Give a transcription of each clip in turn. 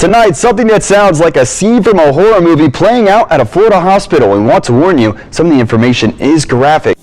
Tonight, something that sounds like a scene from a horror movie playing out at a Florida hospital. We want to warn you, some of the information is graphic.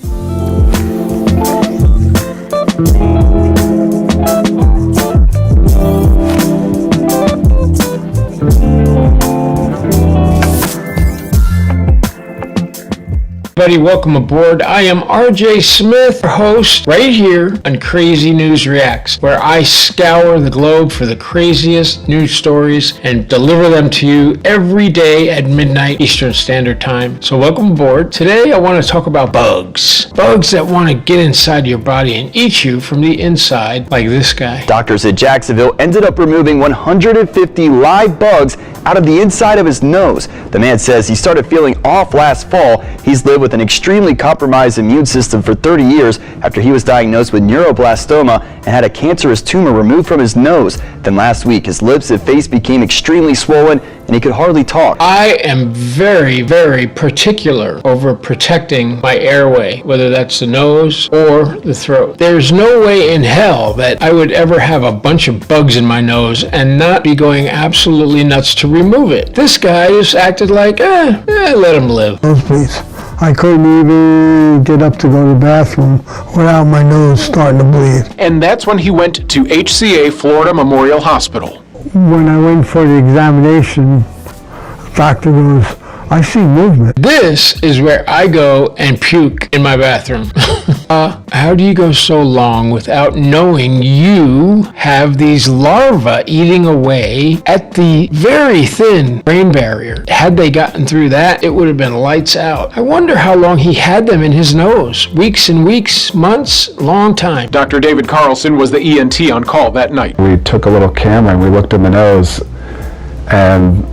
Everybody, welcome aboard. I am RJSMITH, your host, right here on Crazy News Reacts, where I scour the globe for the craziest news stories and deliver them to you every day at midnight Eastern Standard Time. So welcome aboard. Today I want to talk about bugs. Bugs that want to get inside your body and eat you from the inside, like this guy. Doctors at Jacksonville ended up removing 150 live bugs out of the inside of his nose. The man says he started feeling off last fall. He's lived with an extremely compromised immune system for 30 years after he was diagnosed with neuroblastoma and had a cancerous tumor removed from his nose. Then last week, his lips and face became extremely swollen and he could hardly talk. I am very, very particular over protecting my airway, whether that's the nose or the throat. There's no way in hell that I would ever have a bunch of bugs in my nose and not be going absolutely nuts to remove it. This guy just acted like, let him live. Please. I couldn't even get up to go to the bathroom without my nose starting to bleed. And that's when he went to HCA Florida Memorial Hospital. When I went for the examination, the doctor goes, I see movement. This is where I go and puke in my bathroom. How do you go so long without knowing you have these larvae eating away at the very thin brain barrier? Had they gotten through that, it would have been lights out. I wonder how long he had them in his nose. Weeks and weeks, months, long time. Dr. David Carlson was the ENT on call that night. We took a little camera and we looked in the nose, and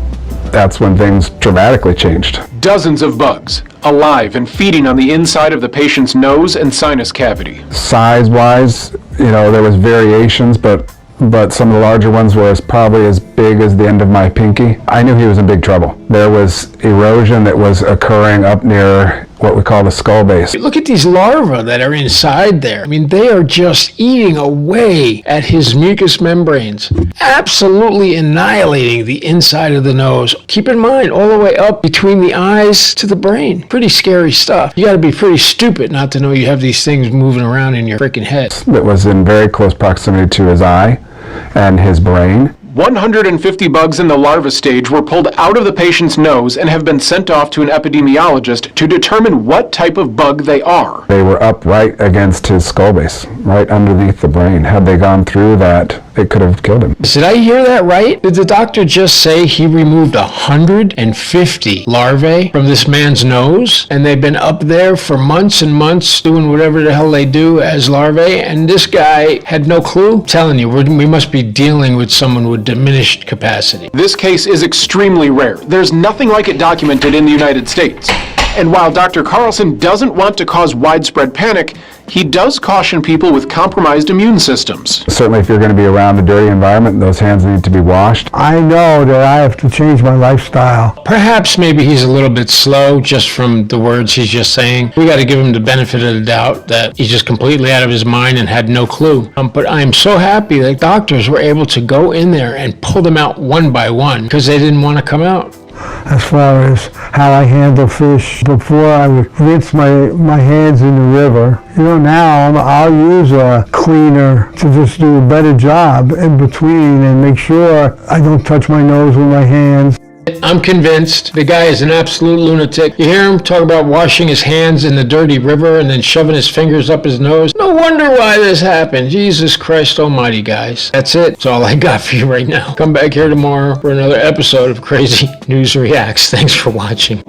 that's when things dramatically changed. Dozens of bugs, alive and feeding on the inside of the patient's nose and sinus cavity. Size-wise, there was variations, but some of the larger ones were probably as big as the end of my pinky. I knew he was in big trouble. There was erosion that was occurring up near what we call the skull base. Look at these larvae that are inside there. I mean, they are just eating away at his mucous membranes, absolutely annihilating the inside of the nose. Keep in mind, all the way up between the eyes to the brain. Pretty scary stuff. You gotta be pretty stupid not to know you have these things moving around in your freaking head. It was in very close proximity to his eye and his brain. 150 bugs in the larva stage were pulled out of the patient's nose and have been sent off to an epidemiologist to determine what type of bug they are. They were up right against his skull base, right underneath the brain. Had they gone through that, it could have killed him. Did I hear that right? Did the doctor just say he removed 150 larvae from this man's nose? And they've been up there for months and months doing whatever the hell they do as larvae, and this guy had no clue? I'm telling you, we must be dealing with someone with diminished capacity. This case is extremely rare. There's nothing like it documented in the United States. And while Dr. Carlson doesn't want to cause widespread panic, he does caution people with compromised immune systems. Certainly if you're going to be around a dirty environment, those hands need to be washed. I know that I have to change my lifestyle. Perhaps maybe he's a little bit slow just from the words he's just saying. We got to give him the benefit of the doubt that he's just completely out of his mind and had no clue. But I'm so happy that doctors were able to go in there and pull them out one by one because they didn't want to come out. As far as how I handle fish, before I would rinse my hands in the river. Now I'll use a cleaner to just do a better job in between and make sure I don't touch my nose with my hands. I'm convinced the guy is an absolute lunatic. You hear him talk about washing his hands in the dirty river and then shoving his fingers up his nose. No wonder why this happened. Jesus Christ almighty, guys. That's it. That's all I got for you right now. Come back here tomorrow for another episode of Crazy News Reacts. Thanks for watching.